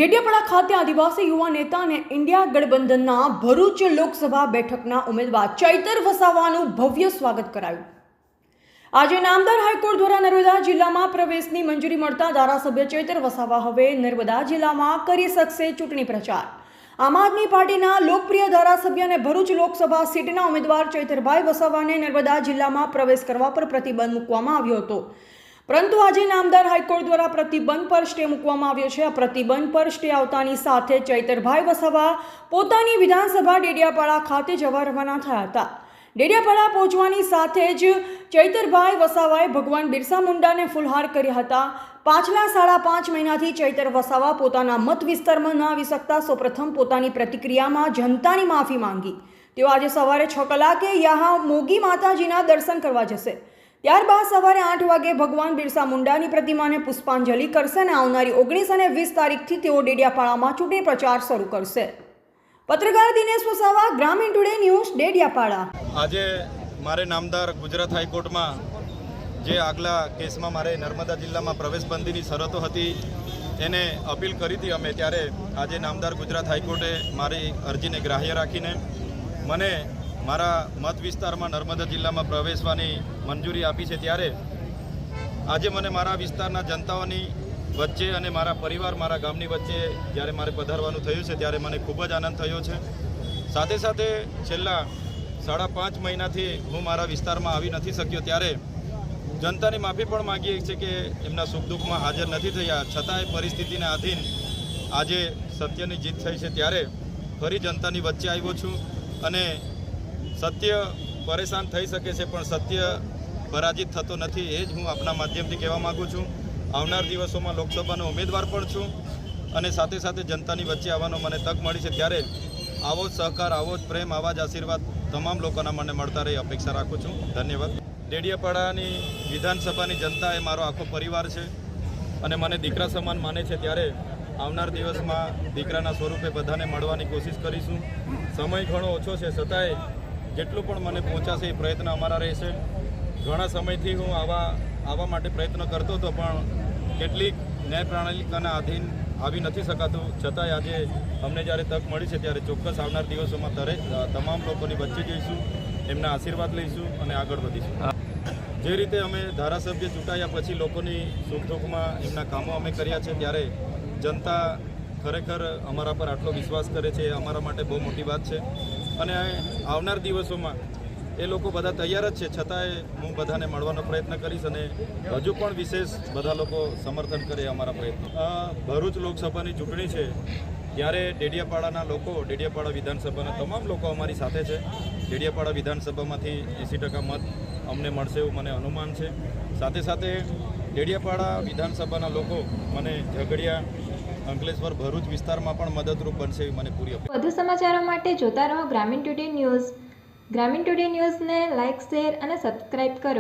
ડેડિયાપાડા ખાતે આદિવાસી યુવા નેતા અને ઇન્ડિયા ગઠબંધનના ભરૂચ લોકસભા બેઠકના ઉમેદવાર ચૈતર વસાવાનું ભવ્ય સ્વાગત કરાયું। આજે નામદાર હાઈકોર્ટ દ્વારા નર્મદા જિલ્લામાં પ્રવેશની મંજૂરી મળતા ધારાસભ્ય ચૈતર વસાવા હવે નર્મદા જિલ્લામાં કરી શકશે ચૂંટણી પ્રચાર। આમ આદમી પાર્ટીના લોકપ્રિય ધારાસભ્ય અને ભરૂચ લોકસભા સીટના ઉમેદવાર ચૈતરભાઈ વસાવાને નર્મદા જિલ્લામાં પ્રવેશ કરવા પર પ્રતિબંધ મૂકવામાં આવ્યો હતો, પરંતુ આજે નામદાર હાઈકોર્ટ દ્વારા પ્રતિબંધ પર સ્ટે મૂકવામાં આવ્યો છે। આ પ્રતિબંધ પર સ્ટે આવતાની સાથે ચૈતરભાઈ વસાવા પોતાની વિધાનસભા ડેડિયાપાડા ખાતે જવા રવાના થયા હતા। ડેડિયાપાડા પહોંચવાની સાથે જ ચૈતરભાઈ વસાવાએ ભગવાન બિરસા મુંડાને ફૂલહાર કર્યા હતા। પાછલા 5.5 મહિનાથી ચૈતર વસાવા પોતાના મત વિસ્તારમાં ન આવી શકતા સૌપ્રથમ પોતાની પ્રતિક્રિયામાં જનતાની માફી માંગી। તેઓ આજે સવારે 6 કલાકે યહાં મોગી માતાજીના દર્શન કરવા જશે। ત્યારબાદ સવારે 8 વાગે ભગવાન બિરસા મુંડાની પ્રતિમાને પુષ્પાંજલિ કરશે અને આવનારી 19 અને 20 તારીખથી તેઓ ડેડિયાપાડામાં ચૂંટણી પ્રચાર શરૂ કરશે। પત્રકાર દિનેશ વસાવા, ગ્રામીણ ટુડે ન્યૂઝ, ડેડિયાપાડા। આજે મારે નામદાર ગુજરાત હાઈકોર્ટમાં જે આગલા કેસમાં મારે નર્મદા જિલ્લામાં પ્રવેશબંધીની શરતો હતી એને અપીલ કરી હતી અમે, ત્યારે આજે નામદાર ગુજરાત હાઈકોર્ટે મારી અરજીને ગ્રાહ્ય રાખીને મને મારા મત વિસ્તારમાં નર્મદા જિલ્લામાં પ્રવેશવાની મંજૂરી આપી છે। ત્યારે આજે મને મારા વિસ્તારના જનતાઓની વચ્ચે અને મારા પરિવાર, મારા ગામની વચ્ચે જ્યારે મારે પધારવાનું થયું છે ત્યારે મને ખૂબ જ આનંદ થયો છે। સાથે સાથે છેલ્લા 5.5 મહિનાથી હું મારા વિસ્તારમાં આવી નથી શક્યો, ત્યારે જનતાની માફી પણ માગીએ છીએ કે એમના સુખ દુઃખમાં હાજર નથી થયા, છતાંય પરિસ્થિતિને આધીન આજે સત્યની જીત થઈ છે। ત્યારે ફરી જનતાની વચ્ચે આવ્યો છું અને સત્ય પરેશાન થઈ શકે છે પણ સત્ય પરાજિત થતો નથી, એ જ હું આપના માધ્યમથી કહેવા માગું છું। આવનાર દિવસોમાં લોકસભાનો ઉમેદવાર પણ છું અને સાથે સાથે જનતાની વચ્ચે આવવાનો મને તક મળી છે, ત્યારે આવો જ સહકાર, આવો જ પ્રેમ, આવા જ આશીર્વાદ તમામ લોકોના મને મળતા રહે અપેક્ષા રાખું છું। ધન્યવાદ। ડેડિયાપાડાની વિધાનસભાની જનતા એ મારો આખો પરિવાર છે અને મને દીકરા સમાન માને છે, ત્યારે આવનાર દિવસમાં દીકરાના સ્વરૂપે બધાને મળવાની કોશિશ કરીશું। સમય ઘણો ઓછો છે, છતાંય જેટલું પણ મને પહોંચાશે એ પ્રયત્ન અમારા રહેશે। ઘણા સમયથી હું આવા માટે પ્રયત્ન કરતો હતો, પણ કેટલીક ન્યાય પ્રણાલિકાના આધીન આવી નથી શકાતું, છતાંય આજે અમને જ્યારે તક મળી છે ત્યારે ચોક્કસ આવનાર દિવસોમાં તમામ લોકોની વચ્ચે જઈશું, એમના આશીર્વાદ લઈશું અને આગળ વધીશું। જે રીતે અમે ધારાસભ્ય ચૂંટાયા પછી લોકોની સુખ દુઃખમાં એમના કામો અમે કર્યા છે, ત્યારે જનતા ખરેખર અમારા પર આટલો વિશ્વાસ કરે છે, એ અમારા માટે બહુ મોટી વાત છે અને આવનાર દિવસોમાં એ લોકો બધા તૈયાર જ છે, છતાંય હું બધાને મળવાનો પ્રયત્ન કરીશ અને હજુ પણ વિશેષ બધા લોકો સમર્થન કરે અમારા પ્રયત્નો। ભરૂચ લોકસભાની ચૂંટણી છે ત્યારે ડેડિયાપાડાના લોકો, ડેડિયાપાડા વિધાનસભાના તમામ લોકો અમારી સાથે છે। ડેડિયાપાડા વિધાનસભામાંથી 80% મત અમને મળશે એવું મને અનુમાન છે। સાથે સાથે ડેડિયાપાડા વિધાનસભાના લોકો મને ઝઘડિયા, અંકલેશ્વર, ભરૂચ વિસ્તારમાં પણ મદદરૂપ બનશે એવી મને પૂરી અપેક્ષા। વધુ સમાચારો માટે જોતા રહો ગ્રામીણ ટુડે ન્યૂઝ। ગ્રામીણ ટુડે ન્યૂઝને લાઇક, શેર અને સબસ્ક્રાઇબ કરો।